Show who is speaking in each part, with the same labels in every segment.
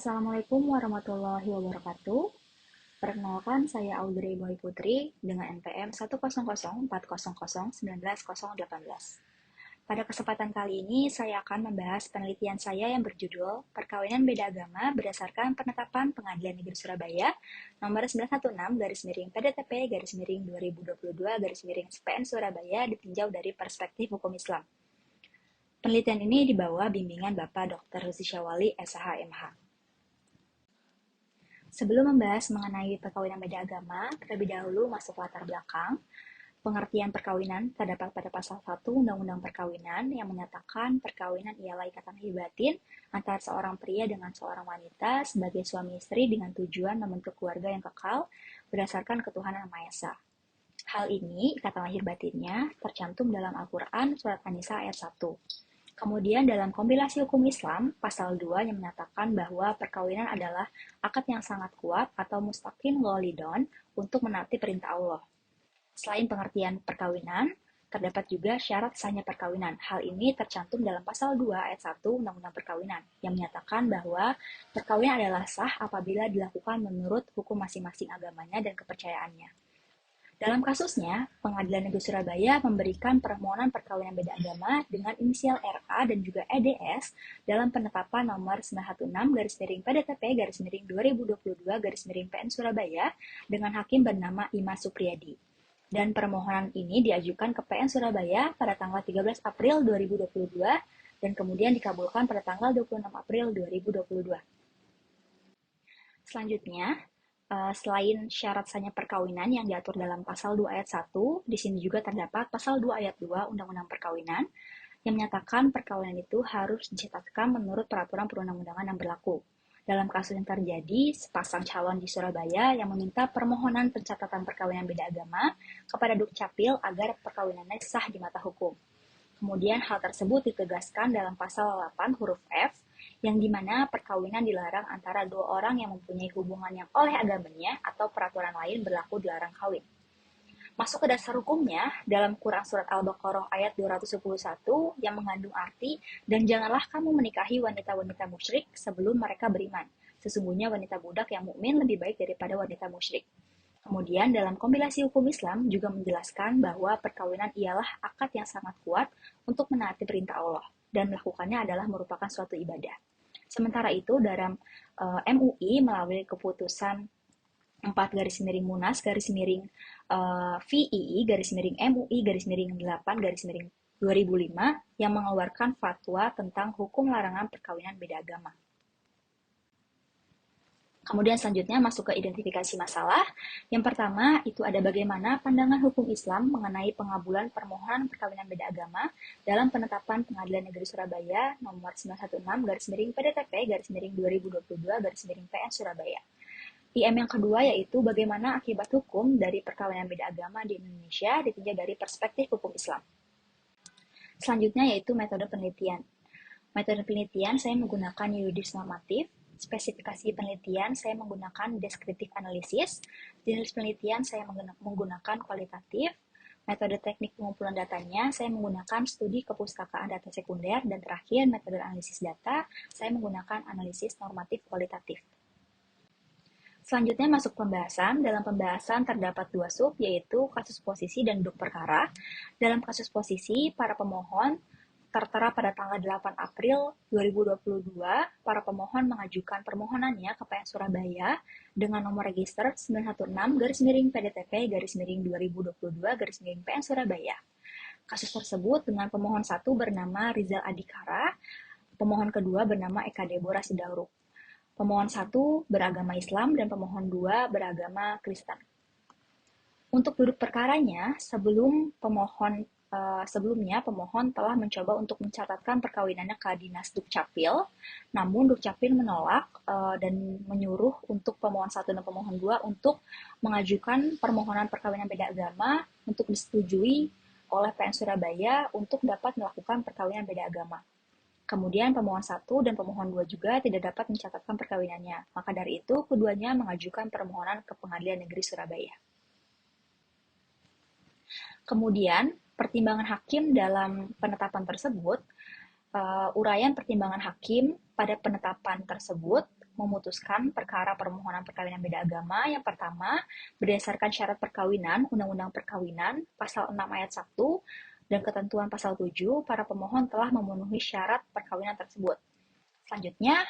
Speaker 1: Assalamualaikum warahmatullahi wabarakatuh. Perkenalkan, saya Audrey Boy Putri dengan NPM 1004040190018. Pada kesempatan kali ini, saya akan membahas penelitian saya yang berjudul Perkawinan Beda Agama Berdasarkan Penetapan Pengadilan Negeri Surabaya nomor 916/PDTP/2022/PN Surabaya ditinjau dari perspektif hukum Islam. Penelitian ini dibawa bimbingan Bapak Dr. Ruzi Syawali, SH, MH. Sebelum membahas mengenai perkawinan beda agama, terlebih dahulu masuk latar belakang. Pengertian perkawinan terdapat pada pasal 1 Undang-Undang Perkawinan yang menyatakan perkawinan ialah ikatan lahir batin antara seorang pria dengan seorang wanita sebagai suami istri dengan tujuan membentuk keluarga yang kekal berdasarkan ketuhanan Yang Maha Esa. Hal ini, ikatan lahir batinnya, tercantum dalam Al-Quran Surat An-Nisa ayat 1. Kemudian dalam kompilasi hukum Islam, pasal 2 yang menyatakan bahwa perkawinan adalah akad yang sangat kuat atau mustaqim ghalidon untuk menaati perintah Allah. Selain pengertian perkawinan, terdapat juga syarat sahnya perkawinan. Hal ini tercantum dalam pasal 2 ayat 1 Undang-Undang Perkawinan yang menyatakan bahwa perkawinan adalah sah apabila dilakukan menurut hukum masing-masing agamanya dan kepercayaannya. Dalam kasusnya, Pengadilan Negeri Surabaya memberikan permohonan perkawinan beda agama dengan inisial RA dan juga EDS dalam penetapan nomor 916/PDTP/2022/PN Surabaya dengan hakim bernama Ima Supriyadi. Dan permohonan ini diajukan ke PN Surabaya pada tanggal 13 April 2022 dan kemudian dikabulkan pada tanggal 26 April 2022. Selanjutnya, selain syarat sahnya perkawinan yang diatur dalam pasal 2 ayat 1, di sini juga terdapat pasal 2 ayat 2 Undang-Undang Perkawinan yang menyatakan perkawinan itu harus dicatatkan menurut peraturan perundang-undangan yang berlaku. Dalam kasus yang terjadi, sepasang calon di Surabaya yang meminta permohonan pencatatan perkawinan beda agama kepada Dukcapil agar perkawinannya sah di mata hukum. Kemudian hal tersebut ditegaskan dalam pasal 8 huruf F, yang dimana perkawinan dilarang antara dua orang yang mempunyai hubungan yang oleh agamanya atau peraturan lain berlaku dilarang kawin. Masuk ke dasar hukumnya, dalam Quran Surat Al-Baqarah ayat 211 yang mengandung arti, dan janganlah kamu menikahi wanita-wanita musyrik sebelum mereka beriman. Sesungguhnya wanita budak yang mukmin lebih baik daripada wanita musyrik. Kemudian dalam kompilasi hukum Islam juga menjelaskan bahwa perkawinan ialah akad yang sangat kuat untuk menaati perintah Allah dan melakukannya adalah merupakan suatu ibadah. Sementara itu dalam MUI melalui keputusan 4-Munas-VII-MUI-8-2005 yang mengeluarkan fatwa tentang hukum larangan perkawinan beda agama. Kemudian selanjutnya masuk ke identifikasi masalah. Yang pertama, itu ada bagaimana pandangan hukum Islam mengenai pengabulan permohonan perkawinan beda agama dalam penetapan Pengadilan Negeri Surabaya nomor 916/PDTP/2022/PN Surabaya. IM yang kedua yaitu bagaimana akibat hukum dari perkawinan beda agama di Indonesia ditinjau dari perspektif hukum Islam. Selanjutnya yaitu metode penelitian. Metode penelitian saya menggunakan yuridis normatif. Spesifikasi penelitian saya menggunakan deskriptif analisis. Jenis penelitian saya menggunakan kualitatif. Metode teknik pengumpulan datanya saya menggunakan studi kepustakaan data sekunder. Dan terakhir metode analisis data saya menggunakan analisis normatif kualitatif. Selanjutnya masuk pembahasan. Dalam pembahasan terdapat dua sub, yaitu kasus posisi dan duduk perkara. Dalam kasus posisi, para pemohon tertera pada tanggal 8 April 2022, para pemohon mengajukan permohonannya ke PN Surabaya dengan nomor register 916/PDTP/2022/PN Surabaya. Kasus tersebut dengan pemohon 1 bernama Rizal Adikara, pemohon kedua bernama Eka Deborah Sidauruk. Pemohon 1 beragama Islam dan pemohon 2 beragama Kristen. Untuk duduk perkaranya, sebelumnya pemohon telah mencoba untuk mencatatkan perkawinannya ke Dinas Dukcapil, namun Dukcapil menolak dan menyuruh untuk pemohon 1 dan pemohon 2 untuk mengajukan permohonan perkawinan beda agama untuk disetujui oleh PN Surabaya untuk dapat melakukan perkawinan beda agama. Kemudian pemohon 1 dan pemohon 2 juga tidak dapat mencatatkan perkawinannya. Maka dari itu, keduanya mengajukan permohonan ke Pengadilan Negeri Surabaya. Kemudian, pertimbangan hakim dalam penetapan tersebut, uraian pertimbangan hakim pada penetapan tersebut memutuskan perkara permohonan perkawinan beda agama. Yang pertama, berdasarkan syarat perkawinan, Undang-Undang Perkawinan, Pasal 6 Ayat 1, dan ketentuan Pasal 7, para pemohon telah memenuhi syarat perkawinan tersebut. Selanjutnya,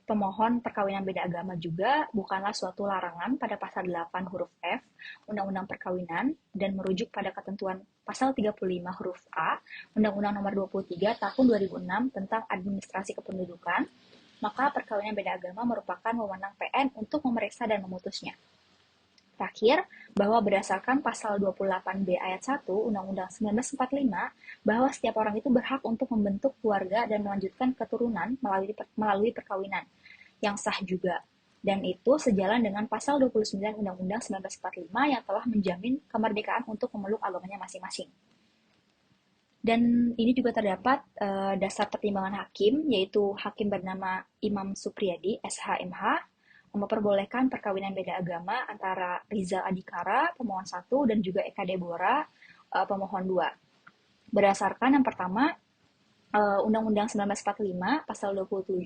Speaker 1: pemohon perkawinan beda agama juga bukanlah suatu larangan pada pasal 8 huruf F Undang-Undang Perkawinan dan merujuk pada ketentuan pasal 35 huruf A Undang-Undang Nomor 23 Tahun 2006 tentang Administrasi Kependudukan, maka perkawinan beda agama merupakan wewenang PN untuk memeriksa dan memutusnya. Terakhir, bahwa berdasarkan pasal 28B ayat 1 Undang-Undang 1945, bahwa setiap orang itu berhak untuk membentuk keluarga dan melanjutkan keturunan melalui perkawinan yang sah juga. Dan itu sejalan dengan pasal 29 Undang-Undang 1945 yang telah menjamin kemerdekaan untuk memeluk agamanya masing-masing. Dan ini juga terdapat dasar pertimbangan hakim, yaitu hakim bernama Imam Supriyadi, SHMH, memperbolehkan perkawinan beda agama antara Rizal Adhikara, pemohon 1, dan juga Eka Deborah, pemohon 2. Berdasarkan yang pertama, Undang-Undang 1945 pasal 27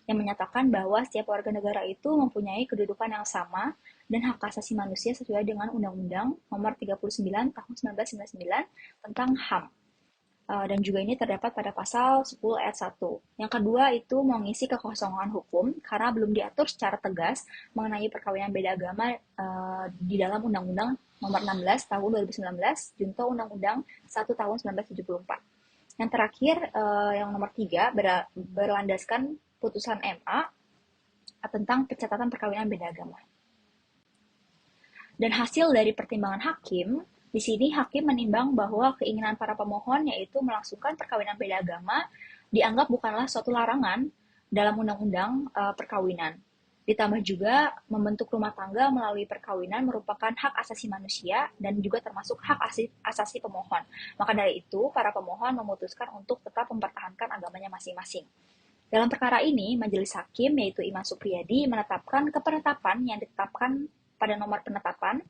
Speaker 1: yang menyatakan bahwa setiap warga negara itu mempunyai kedudukan yang sama dan hak asasi manusia sesuai dengan Undang-Undang Nomor 39 Tahun 1999 tentang HAM. Dan juga ini terdapat pada pasal 10 ayat 1. Yang kedua itu mengisi kekosongan hukum karena belum diatur secara tegas mengenai perkawinan beda agama di dalam Undang-Undang Nomor 16 Tahun 2019 junto Undang-Undang 1 Tahun 1974. Yang terakhir, yang nomor 3, berlandaskan putusan MA tentang pencatatan perkawinan beda agama. Dan hasil dari pertimbangan hakim, di sini hakim menimbang bahwa keinginan para pemohon yaitu melangsungkan perkawinan beda agama dianggap bukanlah suatu larangan dalam undang-undang perkawinan. Ditambah juga membentuk rumah tangga melalui perkawinan merupakan hak asasi manusia dan juga termasuk hak asasi pemohon. Maka dari itu, para pemohon memutuskan untuk tetap mempertahankan agamanya masing-masing. Dalam perkara ini, Majelis Hakim yaitu Imam Supriyadi menetapkan kepenetapan yang ditetapkan pada nomor penetapan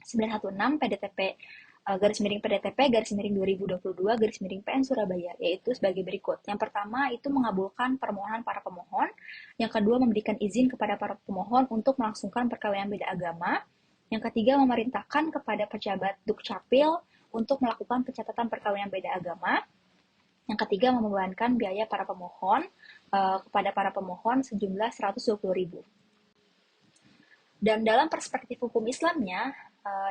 Speaker 1: 916 PDTP garis miring 2022 garis miring PN Surabaya, yaitu sebagai berikut. Yang pertama itu mengabulkan permohonan para pemohon. Yang kedua memberikan izin kepada para pemohon untuk melangsungkan perkawinan beda agama. Yang ketiga memerintahkan kepada pejabat Dukcapil untuk melakukan pencatatan perkawinan beda agama. Yang ketiga membebankan biaya para pemohon kepada para pemohon sejumlah 120.000. Dan dalam perspektif hukum Islamnya,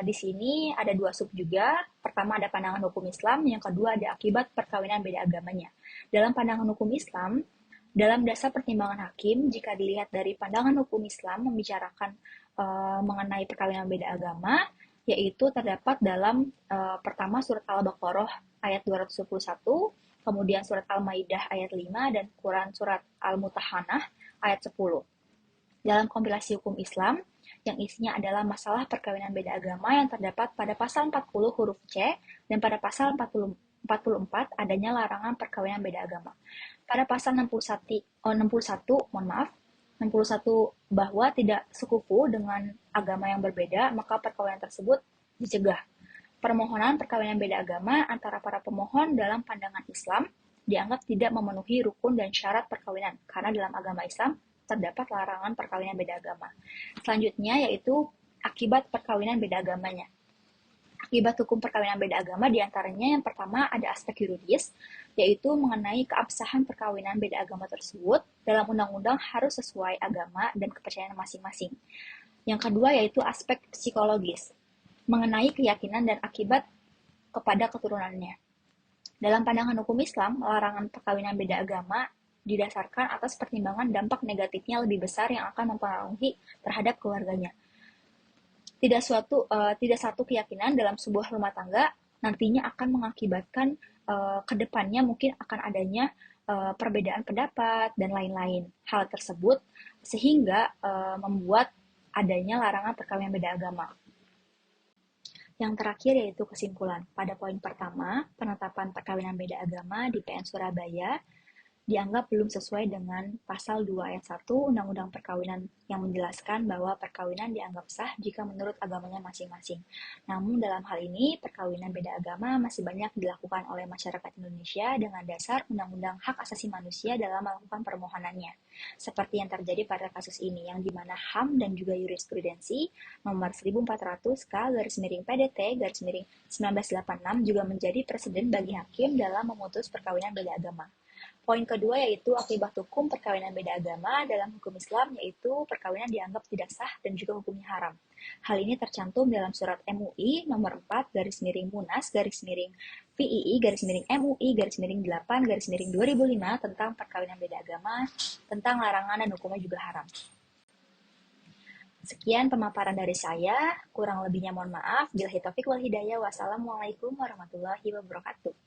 Speaker 1: di sini ada dua sub juga. Pertama ada pandangan hukum Islam, yang kedua ada akibat perkawinan beda agamanya. Dalam pandangan hukum Islam, dalam dasar pertimbangan hakim, jika dilihat dari pandangan hukum Islam membicarakan mengenai perkawinan beda agama, yaitu terdapat dalam pertama surat Al-Baqarah ayat 221, kemudian surat Al-Maidah ayat 5, dan Quran surat Al-Mutahanah ayat 10. Dalam kompilasi hukum Islam, yang isinya adalah masalah perkawinan beda agama yang terdapat pada pasal 40 huruf C dan pada pasal 44 adanya larangan perkawinan beda agama. Pada pasal 61, 61 bahwa tidak sekufu dengan agama yang berbeda, maka perkawinan tersebut dicegah. Permohonan perkawinan beda agama antara para pemohon dalam pandangan Islam dianggap tidak memenuhi rukun dan syarat perkawinan, karena dalam agama Islam terdapat larangan perkawinan beda agama. Selanjutnya yaitu akibat perkawinan beda agamanya. Akibat hukum perkawinan beda agama diantaranya yang pertama ada aspek yuridis, yaitu mengenai keabsahan perkawinan beda agama tersebut dalam undang-undang harus sesuai agama dan kepercayaan masing-masing. Yang kedua yaitu aspek psikologis, mengenai keyakinan dan akibat kepada keturunannya. Dalam pandangan hukum Islam, larangan perkawinan beda agama didasarkan atas pertimbangan dampak negatifnya lebih besar yang akan mempengaruhi terhadap keluarganya. Tidak satu keyakinan dalam sebuah rumah tangga nantinya akan mengakibatkan kedepannya mungkin akan adanya perbedaan pendapat dan lain-lain. Hal tersebut sehingga membuat adanya larangan perkawinan beda agama. Yang terakhir yaitu kesimpulan. Pada poin pertama, penetapan perkawinan beda agama di PN Surabaya dianggap belum sesuai dengan pasal 2 ayat 1 Undang-Undang Perkawinan yang menjelaskan bahwa perkawinan dianggap sah jika menurut agamanya masing-masing. Namun dalam hal ini, perkawinan beda agama masih banyak dilakukan oleh masyarakat Indonesia dengan dasar Undang-Undang Hak Asasi Manusia dalam melakukan permohonannya. Seperti yang terjadi pada kasus ini, yang dimana HAM dan juga jurisprudensi nomor 1400 K garis miring PDT garis miring 1986 juga menjadi presiden bagi hakim dalam memutus perkawinan beda agama. Poin kedua yaitu akibat hukum perkawinan beda agama dalam hukum Islam, yaitu perkawinan dianggap tidak sah dan juga hukumnya haram. Hal ini tercantum dalam surat MUI nomor 4 garis miring Munas garis miring PII garis miring MUI garis miring 8 garis miring 2005 tentang perkawinan beda agama, tentang larangan dan hukumnya juga haram. Sekian pemaparan dari saya, kurang lebihnya mohon maaf. Billahi taufik wal hidayah. Wassalamualaikum warahmatullahi wabarakatuh.